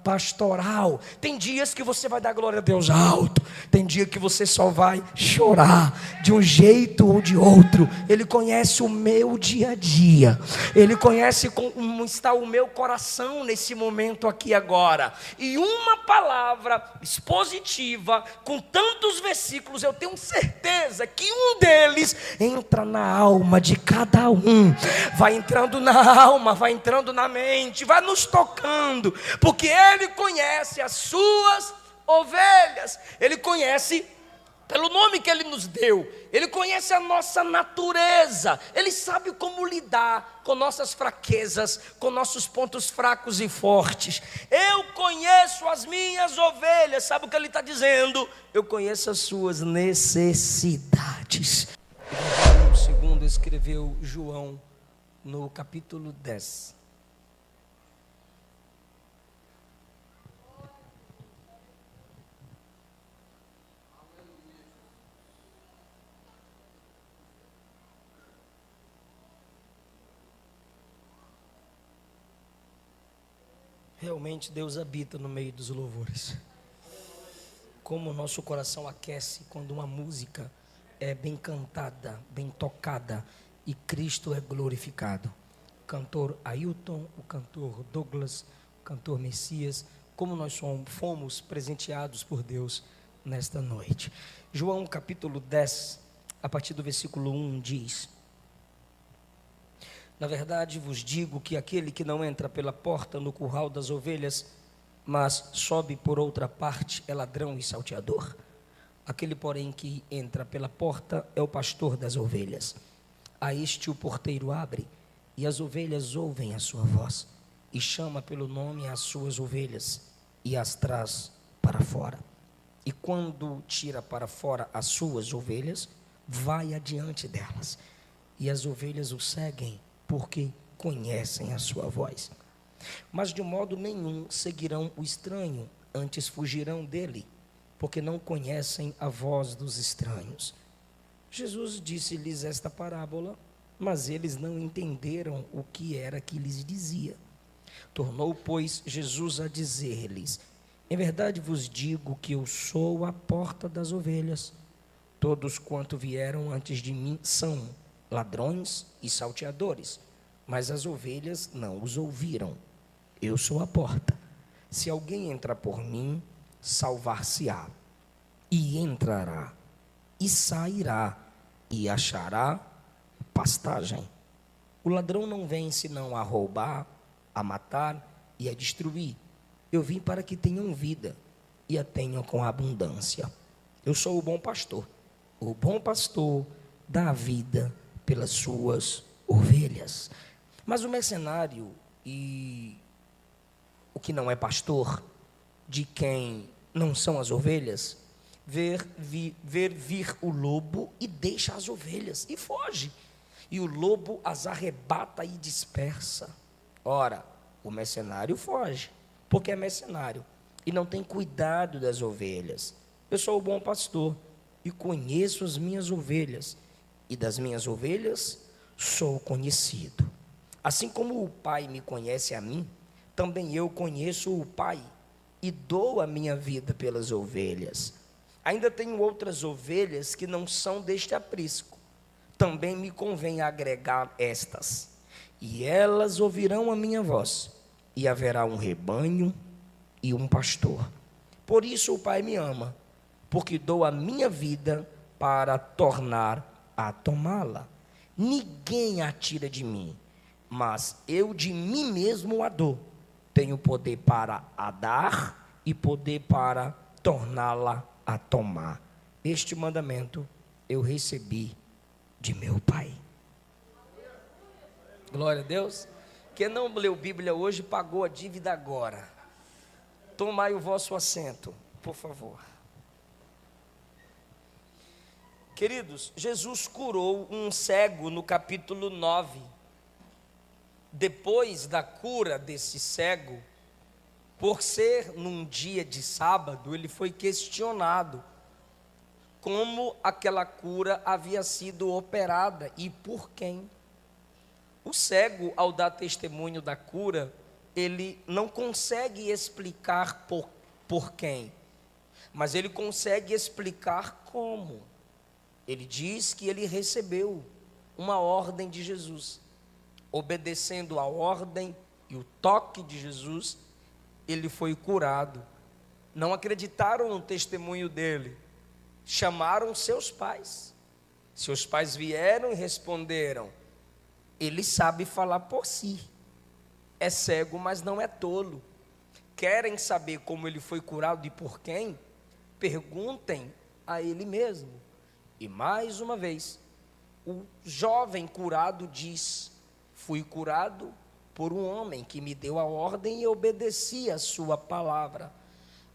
pastoral. Tem dias que você vai dar glória a Deus alto, tem dia que você só vai chorar, de um jeito ou de outro. Ele conhece o meu dia a dia, Ele conhece como está o meu coração nesse momento aqui agora. E uma palavra expositiva, com tantos versículos, eu tenho certeza que um deles entra na alma de cada um, vai entrando na alma, vai entrando na mente, vai nos tocando, porque Ele conhece as suas ovelhas. Ele conhece pelo nome que Ele nos deu, Ele conhece a nossa natureza, Ele sabe como lidar com nossas fraquezas, com nossos pontos fracos e fortes. Eu conheço as minhas ovelhas, sabe o que Ele está dizendo? Eu conheço as suas necessidades. Evangelho segundo escreveu João no capítulo 10. Realmente Deus habita no meio dos louvores. Como o nosso coração aquece quando uma música é bem cantada, bem tocada e Cristo é glorificado. O cantor Ailton, o cantor Douglas, o cantor Messias, como nós fomos presenteados por Deus nesta noite. João capítulo 10, a partir do versículo 1 diz: na verdade vos digo que aquele que não entra pela porta no curral das ovelhas, mas sobe por outra parte, é ladrão e salteador. Aquele, porém, que entra pela porta é o pastor das ovelhas. A este o porteiro abre, e as ovelhas ouvem a sua voz, e chama pelo nome as suas ovelhas, e as traz para fora. E quando tira para fora as suas ovelhas, vai adiante delas, e as ovelhas o seguem, porque conhecem a sua voz. Mas de modo nenhum seguirão o estranho, antes fugirão dele, porque não conhecem a voz dos estranhos. Jesus disse-lhes esta parábola, mas eles não entenderam o que era que lhes dizia. Tornou, pois, Jesus a dizer-lhes: em verdade vos digo que eu sou a porta das ovelhas. Todos quanto vieram antes de mim são ladrões e salteadores, mas as ovelhas não os ouviram. Eu sou a porta. Se alguém entrar por mim, salvar-se-á, e entrará, e sairá, e achará pastagem. O ladrão não vem senão a roubar, a matar e a destruir. Eu vim para que tenham vida, e a tenham com abundância. Eu sou o bom pastor. O bom pastor dá a vida pelas suas ovelhas. Mas o mercenário e o que não é pastor, de quem não são as ovelhas, ver vir o lobo e deixa as ovelhas e foge. E o lobo as arrebata e dispersa. Ora, o mercenário foge, porque é mercenário e não tem cuidado das ovelhas. Eu sou o bom pastor e conheço as minhas ovelhas, e das minhas ovelhas sou conhecido. Assim como o Pai me conhece a mim, também eu conheço o Pai, e dou a minha vida pelas ovelhas. Ainda tenho outras ovelhas que não são deste aprisco. Também me convém agregar estas, e elas ouvirão a minha voz, e haverá um rebanho e um pastor. Por isso o Pai me ama, porque dou a minha vida para tornar a tomá-la. Ninguém a tira de mim, mas eu de mim mesmo a dou. Tenho poder para a dar e poder para torná-la a tomar. Este mandamento eu recebi de meu Pai. Glória a Deus. Quem não leu Bíblia hoje pagou a dívida agora. Tomai o vosso assento, por favor. Queridos, Jesus curou um cego no capítulo 9. Depois da cura desse cego, por ser num dia de sábado, ele foi questionado como aquela cura havia sido operada e por quem. O cego, ao dar testemunho da cura, ele não consegue explicar por quem, mas ele consegue explicar como. Ele diz que ele recebeu uma ordem de Jesus. Obedecendo a ordem e o toque de Jesus, ele foi curado. Não acreditaram no testemunho dele, chamaram seus pais. Seus pais vieram e responderam: ele sabe falar por si, é cego, mas não é tolo. Querem saber como ele foi curado e por quem? Perguntem a ele mesmo. E mais uma vez, o jovem curado diz: fui curado por um homem que me deu a ordem e obedeci a sua palavra.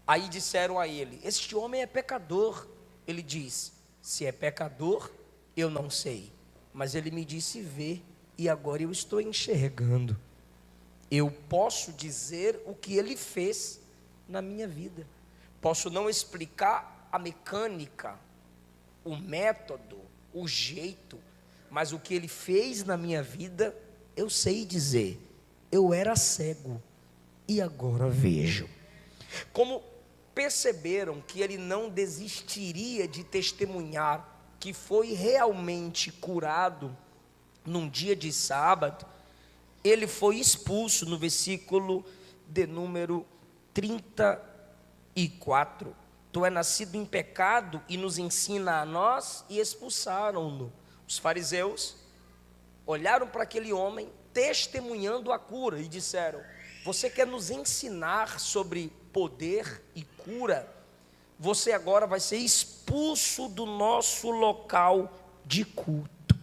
Aí disseram a ele: este homem é pecador. Ele diz: se é pecador, eu não sei, mas ele me disse vê, e agora eu estou enxergando. Eu posso dizer o que ele fez na minha vida. Posso não explicar a mecânica, o método, o jeito, mas o que ele fez na minha vida, eu sei dizer. Eu era cego e agora vejo. Como perceberam que ele não desistiria de testemunhar que foi realmente curado num dia de sábado, ele foi expulso no versículo de número 34. Tu é nascido em pecado e nos ensina a nós, e expulsaram-no. Os fariseus olharam para aquele homem testemunhando a cura e disseram: você quer nos ensinar sobre poder e cura? Você agora vai ser expulso do nosso local de culto.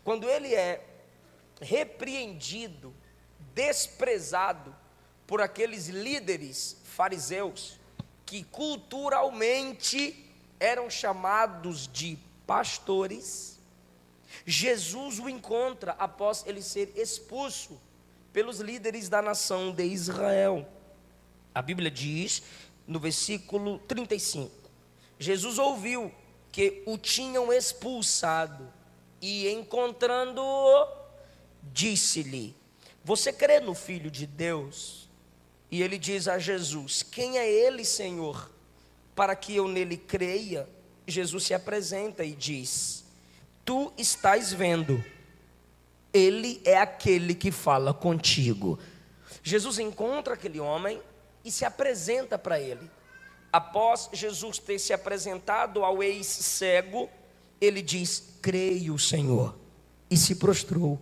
Quando ele é repreendido, desprezado por aqueles líderes fariseus, que culturalmente eram chamados de pastores, Jesus o encontra após ele ser expulso pelos líderes da nação de Israel. A Bíblia diz, no versículo 35, Jesus ouviu que o tinham expulsado e, encontrando-o, disse-lhe: você crê no Filho de Deus? E ele diz a Jesus: quem é ele, Senhor, para que eu nele creia? Jesus se apresenta e diz: tu estás vendo, ele é aquele que fala contigo. Jesus encontra aquele homem e se apresenta para ele. Após Jesus ter se apresentado ao ex-cego, ele diz: creio, Senhor, e se prostrou,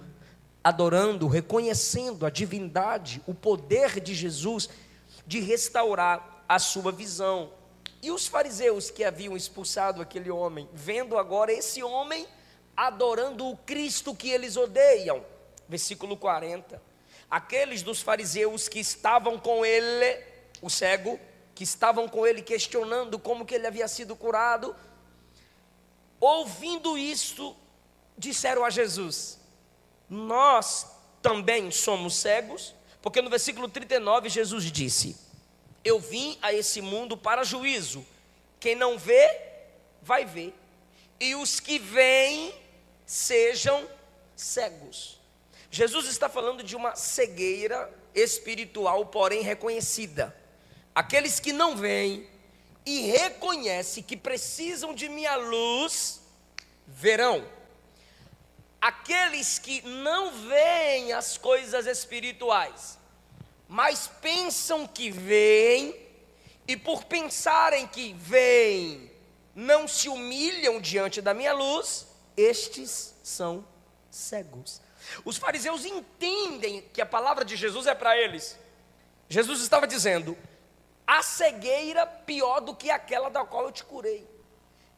adorando, reconhecendo a divindade, o poder de Jesus de restaurar a sua visão. E os fariseus que haviam expulsado aquele homem, vendo agora esse homem adorando o Cristo que eles odeiam, versículo 40, aqueles dos fariseus que estavam com ele, o cego, que estavam com ele questionando como que ele havia sido curado, ouvindo isto, disseram a Jesus: nós também somos cegos? Porque no versículo 39 Jesus disse: eu vim a esse mundo para juízo, quem não vê, vai ver, e os que veem sejam cegos. Jesus está falando de uma cegueira espiritual, porém reconhecida. Aqueles que não veem e reconhecem que precisam de minha luz, verão. Aqueles que não veem as coisas espirituais, mas pensam que veem, e por pensarem que veem, não se humilham diante da minha luz, estes são cegos. Os fariseus entendem que a palavra de Jesus é para eles. Jesus estava dizendo: a cegueira pior do que aquela da qual eu te curei.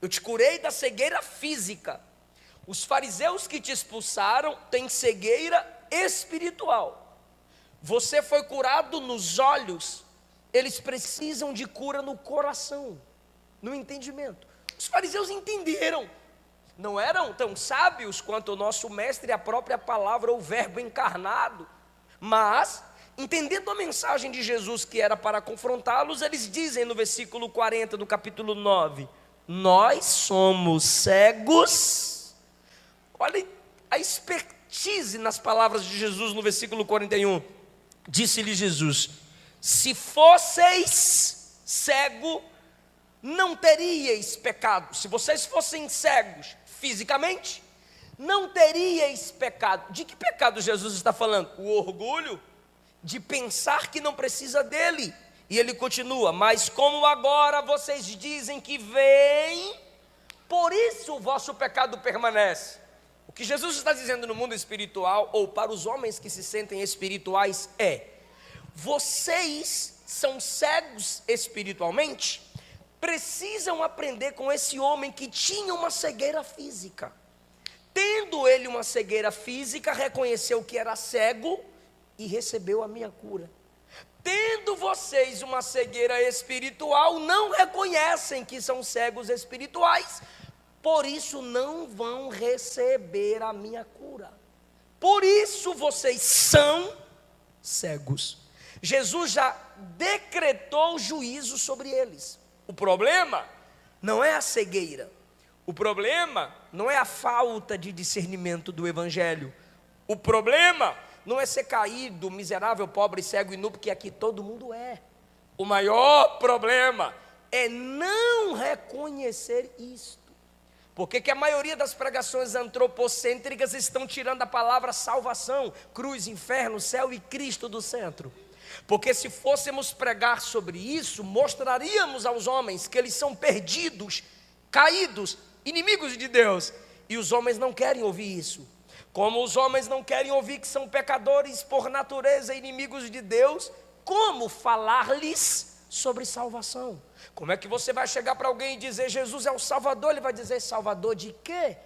Eu te curei da cegueira física. Os fariseus que te expulsaram têm cegueira espiritual. Você foi curado nos olhos, eles precisam de cura no coração, no entendimento. Os fariseus entenderam, não eram tão sábios quanto o nosso mestre, a própria palavra, o verbo encarnado, mas, entendendo a mensagem de Jesus que era para confrontá-los, eles dizem no versículo 40 do capítulo 9, nós somos cegos. Olha a expertise nas palavras de Jesus no versículo 41, Disse-lhe Jesus: se fosseis cego, não teríeis pecado. Se vocês fossem cegos fisicamente, não teríeis pecado. De que pecado Jesus está falando? O orgulho de pensar que não precisa dele. E ele continua: mas como agora vocês dizem que veem, por isso o vosso pecado permanece. O que Jesus está dizendo no mundo espiritual, ou para os homens que se sentem espirituais, é: vocês são cegos espiritualmente, precisam aprender com esse homem que tinha uma cegueira física. Tendo ele uma cegueira física, reconheceu que era cego e recebeu a minha cura. Tendo vocês uma cegueira espiritual, não reconhecem que são cegos espirituais, por isso não vão receber a minha cura. Por isso vocês são cegos. Jesus já decretou juízo sobre eles. O problema não é a cegueira. O problema não é a falta de discernimento do evangelho. O problema não é ser caído, miserável, pobre, cego e nu, porque aqui todo mundo é. O maior problema é não reconhecer isto. Por que a maioria das pregações antropocêntricas estão tirando a palavra salvação, cruz, inferno, céu e Cristo do centro? Porque se fôssemos pregar sobre isso, mostraríamos aos homens que eles são perdidos, caídos, inimigos de Deus. E os homens não querem ouvir isso. Como os homens não querem ouvir que são pecadores por natureza, inimigos de Deus, como falar-lhes sobre salvação? Como é que você vai chegar para alguém e dizer Jesus é o Salvador? Ele vai dizer: Salvador de quê?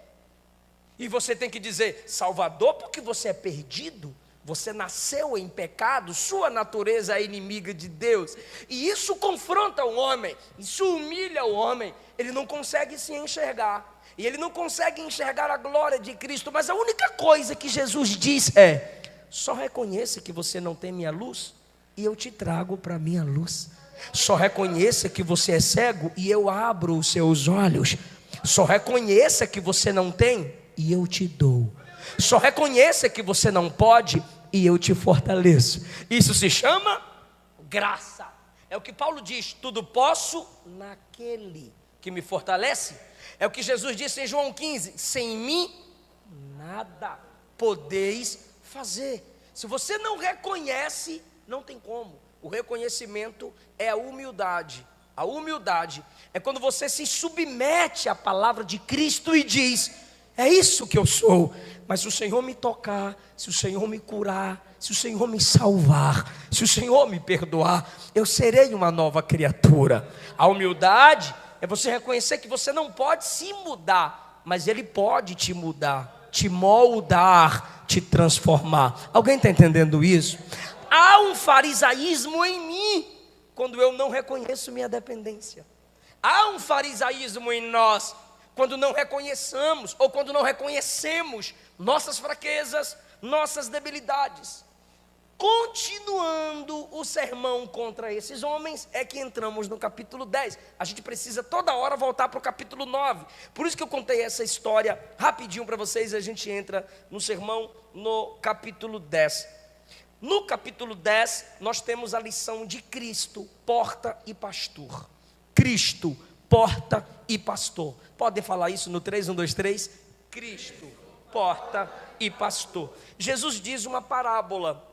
E você tem que dizer: Salvador porque você é perdido, você nasceu em pecado, sua natureza é inimiga de Deus. E isso confronta o homem, isso humilha o homem. Ele não consegue se enxergar, e ele não consegue enxergar a glória de Cristo. Mas a única coisa que Jesus diz é: só reconheça que você não tem minha luz, e eu te trago para a minha luz. Só reconheça que você é cego, e eu abro os seus olhos. Só reconheça que você não tem, e eu te dou. Só reconheça que você não pode, e eu te fortaleço. Isso se chama graça. É o que Paulo diz: tudo posso naquele que me fortalece. É o que Jesus disse em João 15: sem mim nada podeis fazer. Se você não reconhece, não tem como. O reconhecimento é a humildade. A humildade é quando você se submete à palavra de Cristo e diz: é isso que eu sou. Mas se o Senhor me tocar, se o Senhor me curar, se o Senhor me salvar, se o Senhor me perdoar, eu serei uma nova criatura. A humildade é você reconhecer que você não pode se mudar, mas Ele pode te mudar, te moldar, te transformar. Alguém está entendendo isso? Há um farisaísmo em mim quando eu não reconheço minha dependência. Há um farisaísmo em nós quando não reconheçamos, ou quando não reconhecemos nossas fraquezas, nossas debilidades. Continuando o sermão contra esses homens, é que entramos no capítulo 10. A gente precisa toda hora voltar para o capítulo 9. Por isso que eu contei essa história rapidinho para vocês. A gente entra no sermão no capítulo 10. No capítulo 10, nós temos a lição de Cristo, porta e pastor. Cristo, porta e pastor. Podem falar isso no 3, 1, 2, 3? Cristo, porta e pastor. Jesus diz uma parábola: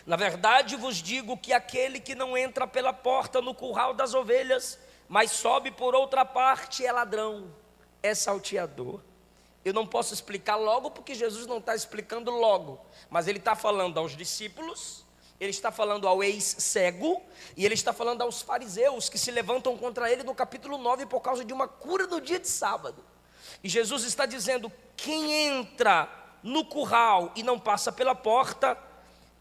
na verdade vos digo que aquele que não entra pela porta no curral das ovelhas, mas sobe por outra parte, é ladrão, é salteador. Eu não posso explicar logo, porque Jesus não está explicando logo, mas Ele está falando aos discípulos, Ele está falando ao ex-cego, e Ele está falando aos fariseus que se levantam contra Ele no capítulo 9 por causa de uma cura no dia de sábado. E Jesus está dizendo: quem entra no curral e não passa pela porta,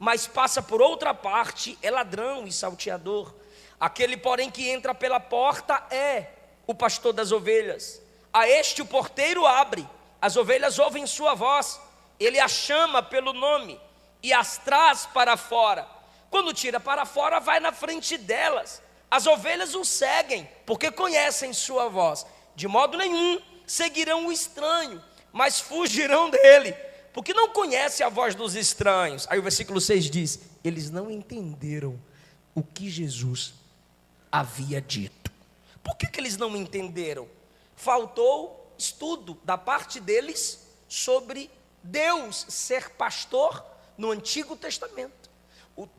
mas passa por outra parte, é ladrão e salteador. Aquele, porém, que entra pela porta é o pastor das ovelhas. A este o porteiro abre, as ovelhas ouvem sua voz, ele as chama pelo nome e as traz para fora. Quando tira para fora, vai na frente delas. As ovelhas o seguem, porque conhecem sua voz. De modo nenhum seguirão o estranho, mas fugirão dele, porque não conhece a voz dos estranhos. Aí o versículo 6 diz: eles não entenderam o que Jesus havia dito. Por que eles não entenderam? Faltou estudo da parte deles sobre Deus ser pastor no Antigo Testamento.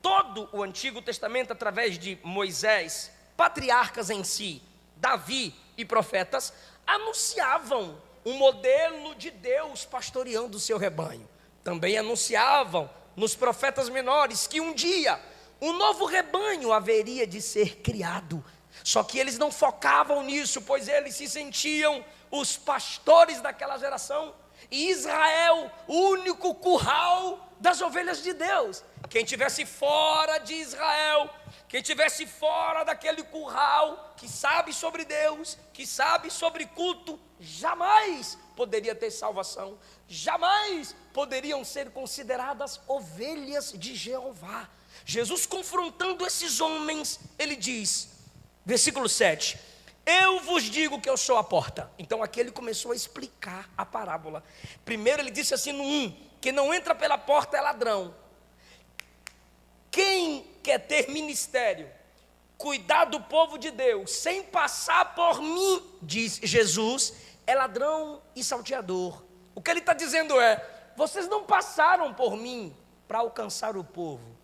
Todo o Antigo Testamento, através de Moisés, patriarcas em si, Davi e profetas, anunciavam um modelo de Deus pastoreando o seu rebanho. Também anunciavam nos profetas menores que um dia um novo rebanho haveria de ser criado. Só que eles não focavam nisso, pois eles se sentiam os pastores daquela geração. E Israel, o único curral das ovelhas de Deus. Quem estivesse fora de Israel, quem estivesse fora daquele curral, que sabe sobre Deus, que sabe sobre culto, jamais poderia ter salvação, jamais poderiam ser consideradas ovelhas de Jeová. Jesus, confrontando esses homens, ele diz, versículo 7, eu vos digo que eu sou a porta. Então aqui ele começou a explicar a parábola. Primeiro ele disse assim no 1, que não entra pela porta é ladrão. Quem quer ter ministério, cuidar do povo de Deus, sem passar por mim, diz Jesus, é ladrão e salteador. O que ele está dizendo é, vocês não passaram por mim para alcançar o povo.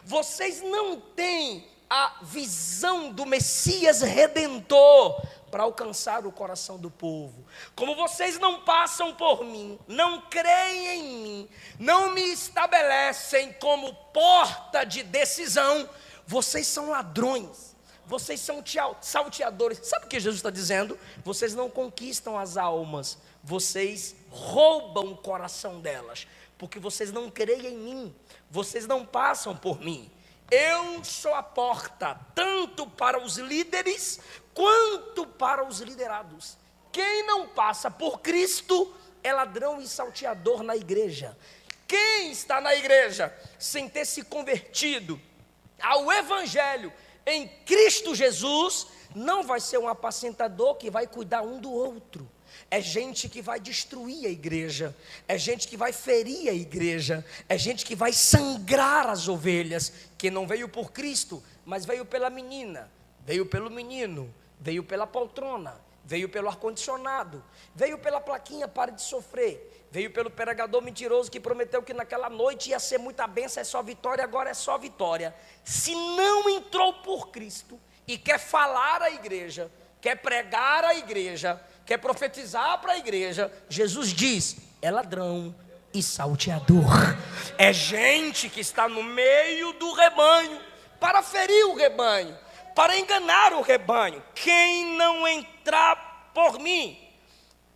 Vocês não têm a visão do Messias Redentor para alcançar o coração do povo. Como vocês não passam por mim, não creem em mim, não me estabelecem como porta de decisão, vocês são ladrões, vocês são salteadores. Sabe o que Jesus está dizendo? Vocês não conquistam as almas, vocês roubam o coração delas, porque vocês não creem em mim, vocês não passam por mim. Eu sou a porta, tanto para os líderes, quanto para os liderados. Quem não passa por Cristo, é ladrão e salteador na igreja. Quem está na igreja, sem ter se convertido ao Evangelho, em Cristo Jesus, não vai ser um apacentador que vai cuidar um do outro. É gente que vai destruir a igreja, é gente que vai ferir a igreja, é gente que vai sangrar as ovelhas, que não veio por Cristo, mas veio pela menina, veio pelo menino, veio pela poltrona, veio pelo ar-condicionado, veio pela plaquinha "pare de sofrer", veio pelo pregador mentiroso que prometeu que naquela noite ia ser muita bênção, é só vitória, agora é só vitória. Se não entrou por Cristo e quer falar à igreja, quer pregar à igreja, quer profetizar para a igreja, Jesus diz, é ladrão e salteador. É gente que está no meio do rebanho, para ferir o rebanho, para enganar o rebanho. Quem não entrar por mim,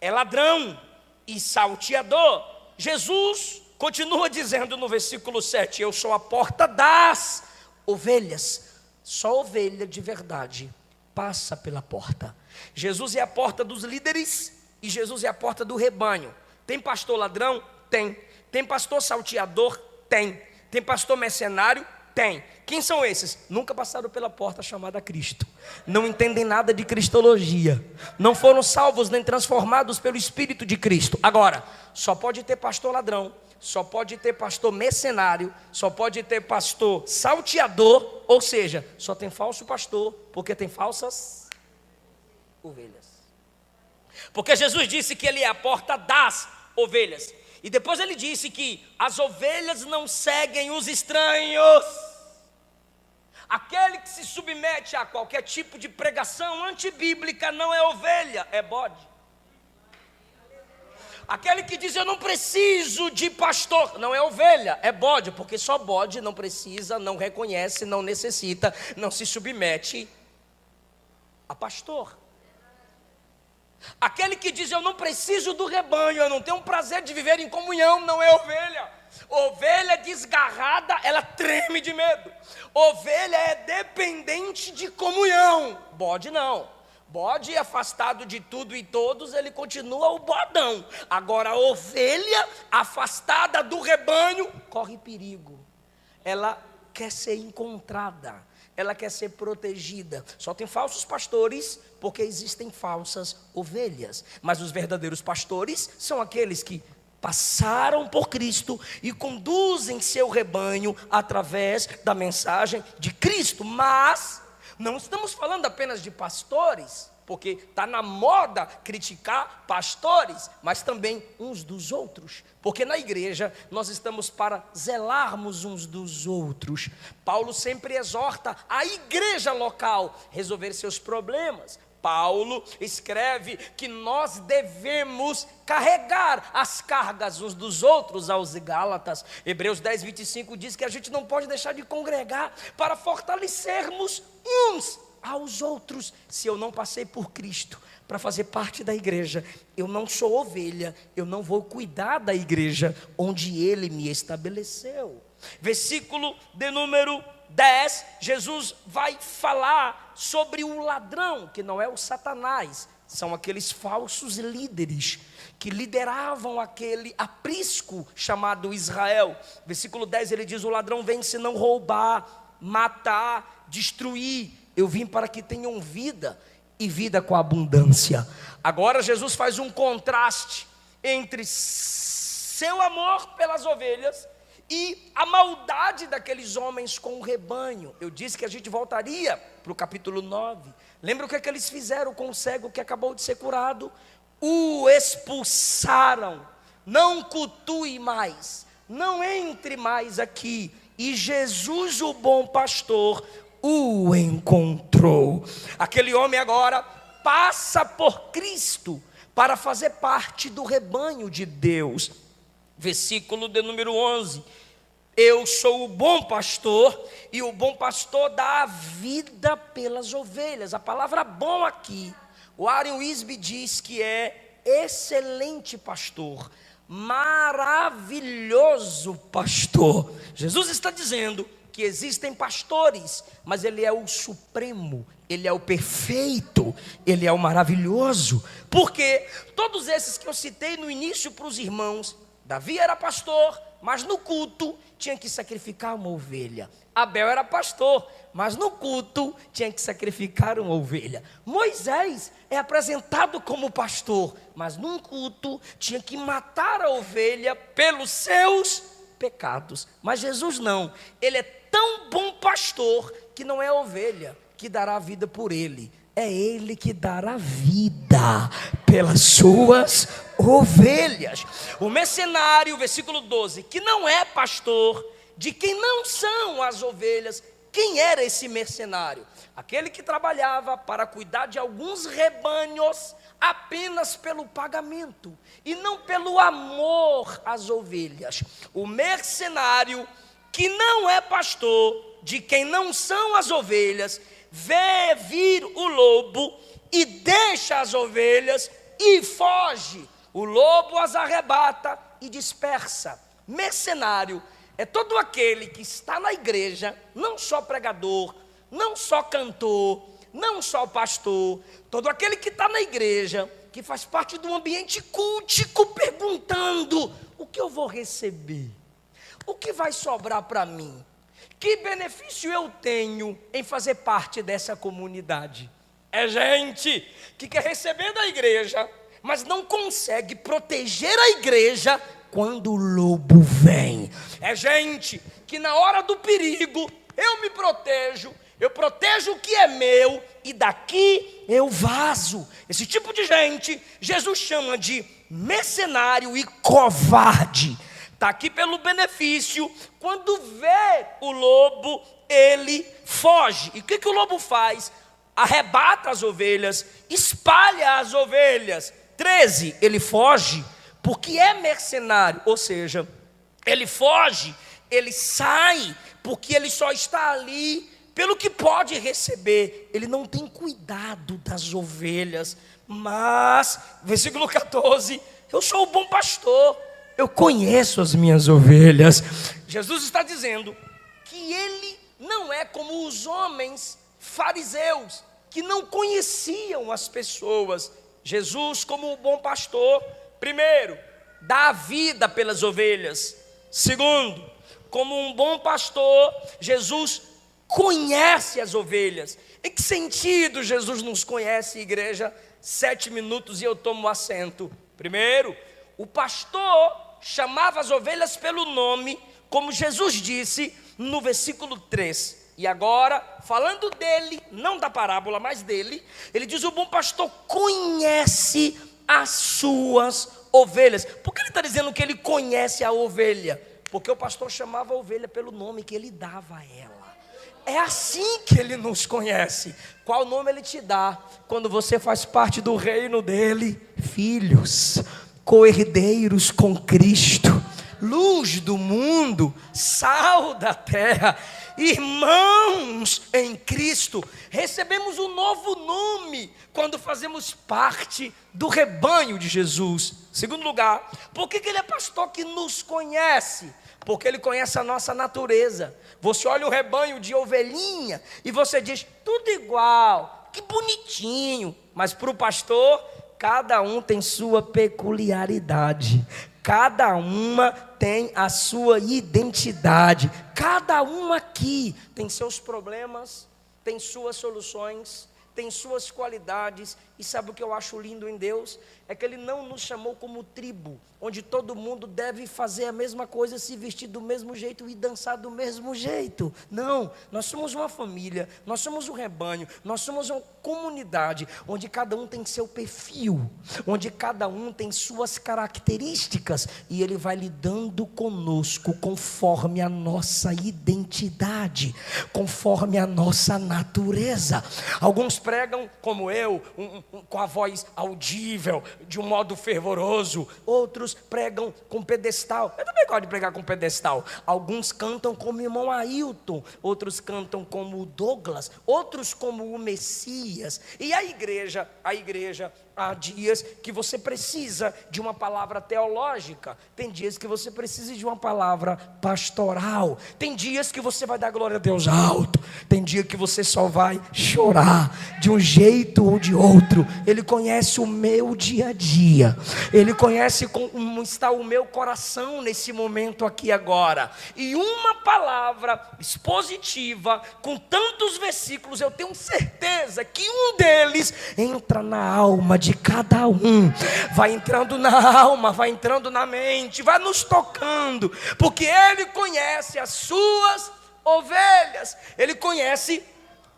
é ladrão e salteador. Jesus continua dizendo no versículo 7, eu sou a porta das ovelhas. Só ovelha de verdade passa pela porta. Jesus é a porta dos líderes e Jesus é a porta do rebanho. Tem pastor ladrão? Tem. Tem pastor salteador? Tem. Tem pastor mercenário? Tem. Quem são esses? Nunca passaram pela porta chamada Cristo. Não entendem nada de cristologia. Não foram salvos nem transformados pelo Espírito de Cristo. Agora, só pode ter pastor ladrão, só pode ter pastor mercenário, só pode ter pastor salteador, ou seja, só tem falso pastor, porque tem falsas ovelhas. Porque Jesus disse que ele é a porta das ovelhas. E depois ele disse que as ovelhas não seguem os estranhos. Aquele que se submete a qualquer tipo de pregação antibíblica não é ovelha, é bode. Aquele que diz eu não preciso de pastor, não é ovelha, é bode, porque só bode não precisa, não reconhece, não necessita, não se submete a pastor. Aquele que diz eu não preciso do rebanho, eu não tenho prazer de viver em comunhão, não é ovelha. Ovelha desgarrada, ela treme de medo. Ovelha é dependente de comunhão, bode não. Bode afastado de tudo e todos, ele continua o bodão. Agora a ovelha afastada do rebanho corre perigo. Ela quer ser encontrada, ela quer ser protegida. Só tem falsos pastores porque existem falsas ovelhas. Mas os verdadeiros pastores são aqueles que passaram por Cristo e conduzem seu rebanho através da mensagem de Cristo. Mas não estamos falando apenas de pastores, porque está na moda criticar pastores, mas também uns dos outros, porque na igreja nós estamos para zelarmos uns dos outros. Paulo sempre exorta a igreja local a resolver seus problemas. Paulo escreve que nós devemos carregar as cargas uns dos outros aos Gálatas. Hebreus 10, 25 diz que a gente não pode deixar de congregar para fortalecermos uns aos outros. Se eu não passei por Cristo para fazer parte da igreja, eu não sou ovelha, eu não vou cuidar da igreja onde Ele me estabeleceu. Versículo de número 10, Jesus vai falar sobre o ladrão, que não é o Satanás, são aqueles falsos líderes que lideravam aquele aprisco chamado Israel. Versículo 10 ele diz: o ladrão vem senão roubar, matar, destruir. Eu vim para que tenham vida e vida com abundância. Agora Jesus faz um contraste entre seu amor pelas ovelhas e a maldade daqueles homens com o rebanho. Eu disse que a gente voltaria para o capítulo 9. Lembra o que é que eles fizeram com o cego que acabou de ser curado? O expulsaram. Não cultue mais, não entre mais aqui. E Jesus, o bom pastor, o encontrou. Aquele homem agora passa por Cristo para fazer parte do rebanho de Deus. Versículo de número 11: eu sou o bom pastor, e o bom pastor dá a vida pelas ovelhas. A palavra bom aqui, o Warren Wiersbe diz que é excelente pastor, maravilhoso pastor. Jesus está dizendo que existem pastores, mas Ele é o supremo, Ele é o perfeito, Ele é o maravilhoso. Porque todos esses que eu citei no início para os irmãos, Davi era pastor, mas no culto tinha que sacrificar uma ovelha. Abel era pastor, mas no culto tinha que sacrificar uma ovelha. Moisés é apresentado como pastor, mas num culto tinha que matar a ovelha pelos seus pecados. Mas Jesus não, Ele é tão bom pastor que não é a ovelha que dará a vida por ele, é Ele que dará vida pelas suas ovelhas. O mercenário, versículo 12, que não é pastor, de quem não são as ovelhas. Quem era esse mercenário? Aquele que trabalhava para cuidar de alguns rebanhos apenas pelo pagamento e não pelo amor às ovelhas. O mercenário que não é pastor, de quem não são as ovelhas, vê vir o lobo e deixa as ovelhas e foge. O lobo as arrebata e dispersa. Mercenário é todo aquele que está na igreja, não só pregador, não só cantor, não só pastor, todo aquele que está na igreja, que faz parte do ambiente cultico, perguntando: o que eu vou receber? O que vai sobrar para mim? Que benefício eu tenho em fazer parte dessa comunidade? É gente que quer receber da igreja, mas não consegue proteger a igreja quando o lobo vem. É gente que na hora do perigo, eu me protejo, eu protejo o que é meu e daqui eu vazo. Esse tipo de gente, Jesus chama de mercenário e covarde. Está aqui pelo benefício. Quando vê o lobo, ele foge. E o que o lobo faz? Arrebata as ovelhas, espalha as ovelhas. 13, ele foge porque é mercenário, ou seja, ele foge, ele sai, porque ele só está ali pelo que pode receber. Ele não tem cuidado das ovelhas. Mas, versículo 14, eu sou o bom pastor, eu conheço as minhas ovelhas. Jesus está dizendo que ele não é como os homens fariseus, que não conheciam as pessoas. Jesus, como o bom pastor, primeiro, dá a vida pelas ovelhas. Segundo, como um bom pastor, Jesus conhece as ovelhas. Em que sentido Jesus nos conhece, igreja? 7 minutos e eu tomo assento. Primeiro, o pastor chamava as ovelhas pelo nome, como Jesus disse no versículo 3. E agora, falando dele, não da parábola, mas dele, ele diz: o bom pastor conhece as suas ovelhas. Por que ele está dizendo que ele conhece a ovelha? Porque o pastor chamava a ovelha pelo nome que ele dava a ela. É assim que ele nos conhece. Qual nome ele te dá? Quando você faz parte do reino dele: filhos, co-herdeiros com Cristo, luz do mundo, sal da terra, irmãos em Cristo. Recebemos um novo nome quando fazemos parte do rebanho de Jesus. Segundo lugar, por que ele é pastor que nos conhece? Porque ele conhece a nossa natureza. Você olha o rebanho de ovelhinha e você diz: tudo igual, que bonitinho. Mas para o pastor, cada um tem sua peculiaridade. Cada uma tem a sua identidade. Cada uma aqui tem seus problemas, tem suas soluções, tem suas qualidades. E sabe o que eu acho lindo em Deus? É que Ele não nos chamou como tribo, onde todo mundo deve fazer a mesma coisa, se vestir do mesmo jeito e dançar do mesmo jeito. Não, nós somos uma família, nós somos um rebanho, nós somos uma comunidade, onde cada um tem seu perfil, onde cada um tem suas características, e Ele vai lidando conosco conforme a nossa identidade, conforme a nossa natureza. Alguns pregam como eu, com a voz audível, de um modo fervoroso. Outros pregam com pedestal. Eu também gosto de pregar com pedestal. Alguns cantam como o irmão Ailton, outros cantam como o Douglas, outros como o Messias. E a igreja, há dias que você precisa de uma palavra teológica, tem dias que você precisa de uma palavra pastoral, tem dias que você vai dar glória a Deus alto, tem dia que você só vai chorar, de um jeito ou de outro. Ele conhece o meu dia a dia, Ele conhece como está o meu coração nesse momento aqui agora. E uma palavra expositiva, com tantos versículos, eu tenho certeza que um deles entra na alma de cada um, vai entrando na alma, vai entrando na mente, vai nos tocando, porque Ele conhece as suas ovelhas. Ele conhece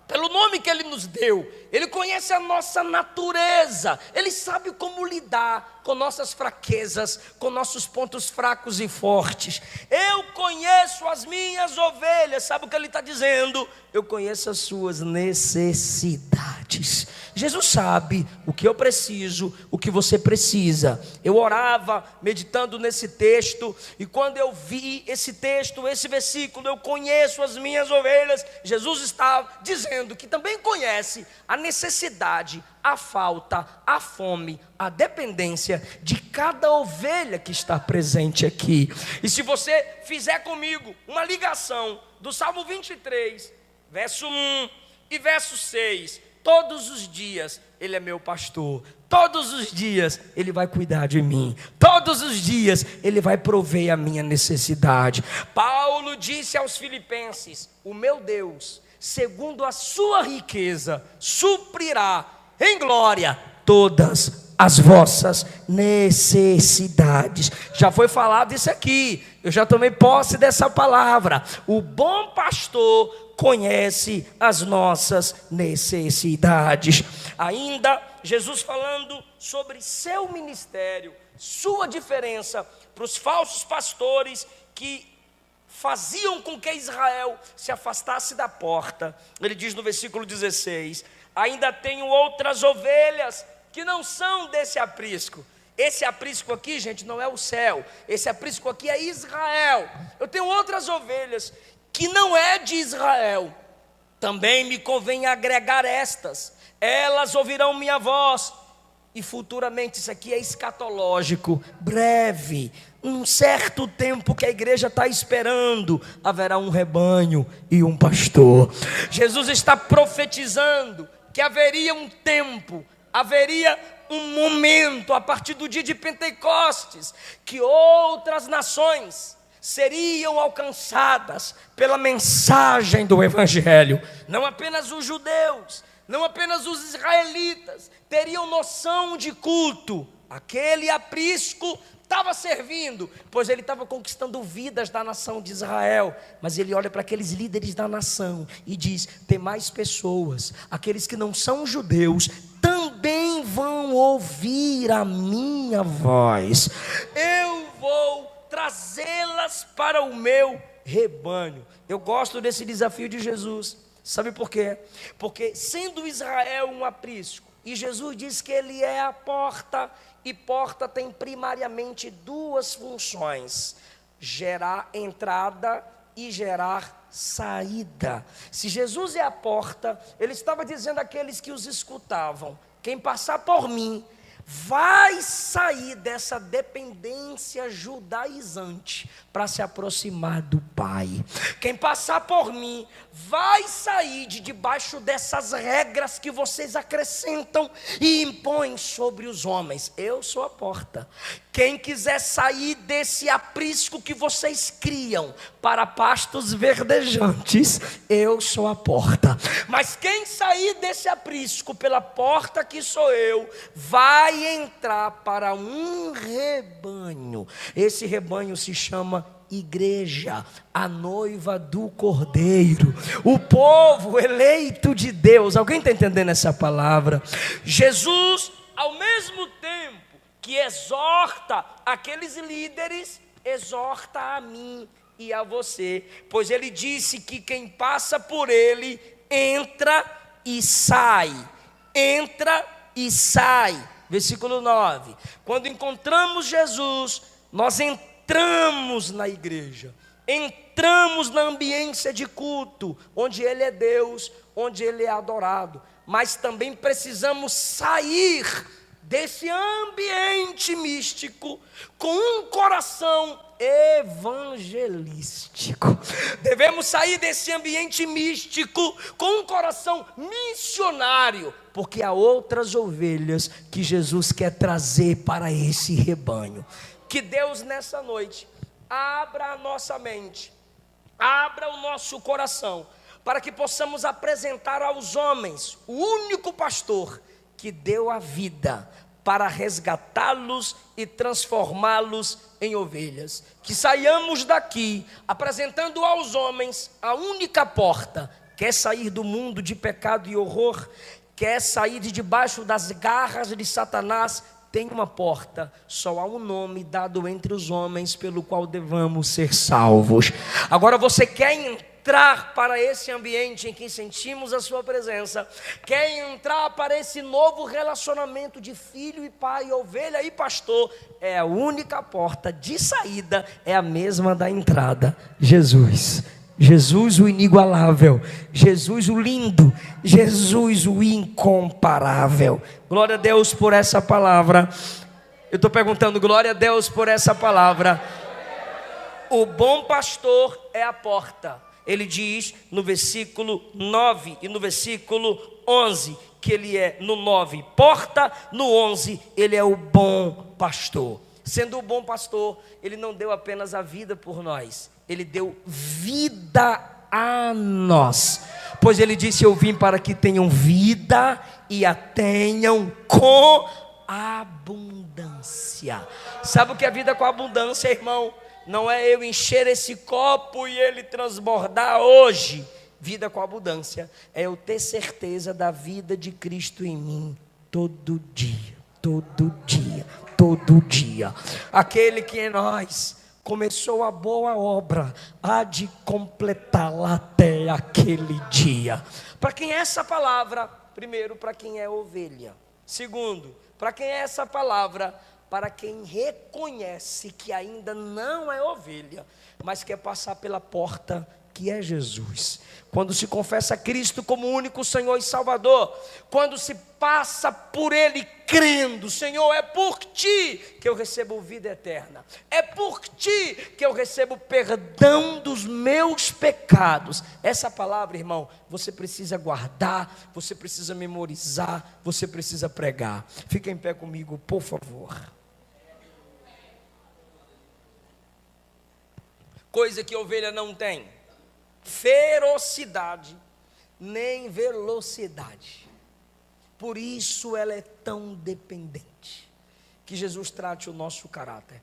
pelo nome que Ele nos deu, Ele conhece a nossa natureza, Ele sabe como lidar com nossas fraquezas, com nossos pontos fracos e fortes. Eu conheço as minhas ovelhas. Sabe o que Ele está dizendo? Eu conheço as suas necessidades. Jesus sabe o que eu preciso, o que você precisa. Eu orava meditando nesse texto, e quando eu vi esse texto, esse versículo, eu conheço as minhas ovelhas, Jesus está dizendo que também conhece a necessidade, a falta, a fome, a dependência de cada ovelha que está presente aqui. E se você fizer comigo uma ligação do Salmo 23, verso 1 e verso 6, todos os dias Ele é meu pastor, todos os dias Ele vai cuidar de mim, todos os dias Ele vai prover a minha necessidade. Paulo disse aos Filipenses: o meu Deus, segundo a sua riqueza, suprirá em glória todas as vossas necessidades. Já foi falado isso aqui, eu já tomei posse dessa palavra. O bom pastor conhece as nossas necessidades. Ainda Jesus falando sobre seu ministério, sua diferença para os falsos pastores que faziam com que Israel se afastasse da porta. Ele diz no versículo 16: ainda tenho outras ovelhas que não são desse aprisco. Esse aprisco aqui, gente, não é o céu, esse aprisco aqui é Israel. Eu tenho outras ovelhas que não é de Israel. Também me convém agregar estas, elas ouvirão minha voz. E futuramente, isso aqui é escatológico, breve, um certo tempo que a igreja está esperando, haverá um rebanho e um pastor. Jesus está profetizando que haveria um tempo, haveria um momento, a partir do dia de Pentecostes, que outras nações seriam alcançadas pela mensagem do Evangelho. Não apenas os judeus, não apenas os israelitas teriam noção de culto, Aquele aprisco estava servindo, pois ele estava conquistando vidas da nação de Israel. Mas ele olha para aqueles líderes da nação e diz: tem mais pessoas, aqueles que não são judeus também vão ouvir a minha voz. Eu vou trazê-las para o meu rebanho. Eu gosto desse desafio de Jesus. Sabe por quê? Porque sendo Israel um aprisco, e Jesus diz que ele é a porta, e porta tem primariamente duas funções: gerar entrada e gerar saída. Se Jesus é a porta, ele estava dizendo àqueles que os escutavam: quem passar por mim vai sair dessa dependência judaizante para se aproximar do Pai. Quem passar por mim vai sair de debaixo dessas regras que vocês acrescentam e impõem sobre os homens. Eu sou a porta. Quem quiser sair desse aprisco que vocês criam para pastos verdejantes, eu sou a porta. Mas quem sair desse aprisco pela porta que sou eu, vai entrar para um rebanho. Esse rebanho se chama igreja, a noiva do Cordeiro, o povo eleito de Deus. Alguém está entendendo essa palavra? Jesus, ao mesmo tempo que exorta aqueles líderes, exorta a mim e a você, pois ele disse que quem passa por ele entra e sai, entra e sai. Versículo 9: quando encontramos Jesus, nós entramos na igreja, entramos na ambiência de culto, onde ele é Deus, onde ele é adorado, mas também precisamos sair desse ambiente místico com um coração evangelístico. Devemos sair desse ambiente místico com um coração missionário, porque há outras ovelhas que Jesus quer trazer para esse rebanho. Que Deus nessa noite abra a nossa mente, abra o nosso coração, para que possamos apresentar aos homens o único pastor que deu a vida para resgatá-los e transformá-los em ovelhas. Que saiamos daqui apresentando aos homens a única porta. Quer sair do mundo de pecado e horror? Quer sair de debaixo das garras de Satanás? Tem uma porta, só há um nome dado entre os homens pelo qual devamos ser salvos. Agora você quer entrar para esse ambiente em que sentimos a sua presença, quer entrar para esse novo relacionamento de filho e pai, ovelha e pastor? É a única porta de saída, é a mesma da entrada: Jesus. Jesus o inigualável, Jesus o lindo, Jesus o incomparável. Glória a Deus por essa palavra. Eu estou perguntando, glória a Deus por essa palavra. O bom pastor é a porta. Ele diz no versículo 9 e no versículo 11, que ele é, no 9, porta, no 11, ele é o bom pastor. Sendo o bom pastor, ele não deu apenas a vida por nós, ele deu vida a nós. Pois ele disse: eu vim para que tenham vida e a tenham com abundância. Sabe o que é vida com abundância, irmão? Não é eu encher esse copo e ele transbordar hoje. Vida com abundância é eu ter certeza da vida de Cristo em mim todo dia, todo dia, todo dia. Aquele que em nós começou a boa obra, há de completá-la até aquele dia. Para quem é essa palavra? Primeiro, para quem é ovelha. Segundo, para quem é essa palavra? Para quem reconhece que ainda não é ovelha, mas quer passar pela porta que é Jesus. Quando se confessa Cristo como único Senhor e Salvador, quando se passa por Ele crendo: Senhor, é por Ti que eu recebo vida eterna, é por Ti que eu recebo perdão dos meus pecados. Essa palavra, irmão, você precisa guardar, você precisa memorizar, você precisa pregar. Fica em pé comigo, por favor. Coisa que ovelha não tem: ferocidade nem velocidade. Por isso ela é tão dependente. Que Jesus trate o nosso caráter.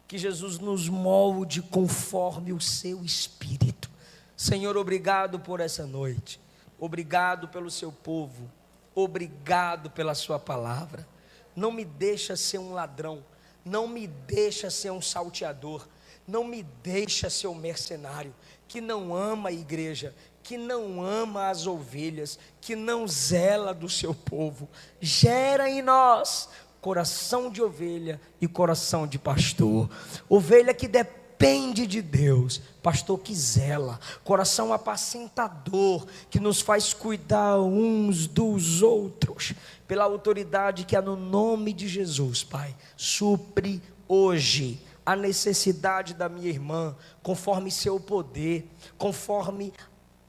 Que Jesus nos molde conforme o seu Espírito. Senhor, obrigado por essa noite. Obrigado pelo seu povo. Obrigado pela sua palavra. Não me deixa ser um ladrão. Não me deixa ser um salteador. Não me deixa ser um mercenário que não ama a igreja, que não ama as ovelhas, que não zela do seu povo. Gera em nós coração de ovelha e coração de pastor. Ovelha que depende de Deus, pastor que zela, coração apacentador, que nos faz cuidar uns dos outros, pela autoridade que há no nome de Jesus, Pai. Supre hoje a necessidade da minha irmã, conforme seu poder, conforme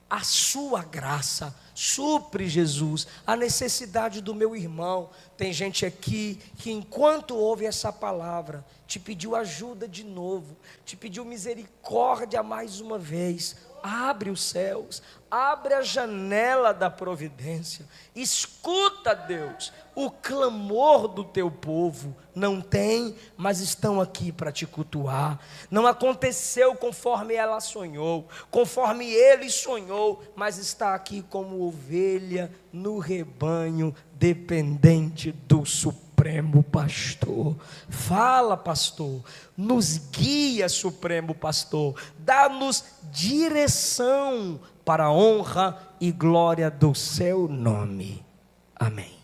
a sua graça. Supre, Jesus, a necessidade do meu irmão. Tem gente aqui que enquanto ouve essa palavra, te pediu ajuda de novo, te pediu misericórdia mais uma vez. Abre os céus, abre a janela da providência, escuta, Deus, o clamor do teu povo. Não tem, mas estão aqui para te cultuar. Não aconteceu conforme ela sonhou, conforme ele sonhou, mas está aqui como ovelha no rebanho, dependente do Supremo Pastor. Fala, pastor, nos guia, Supremo Pastor, dá-nos direção para a honra e glória do seu nome. Amém.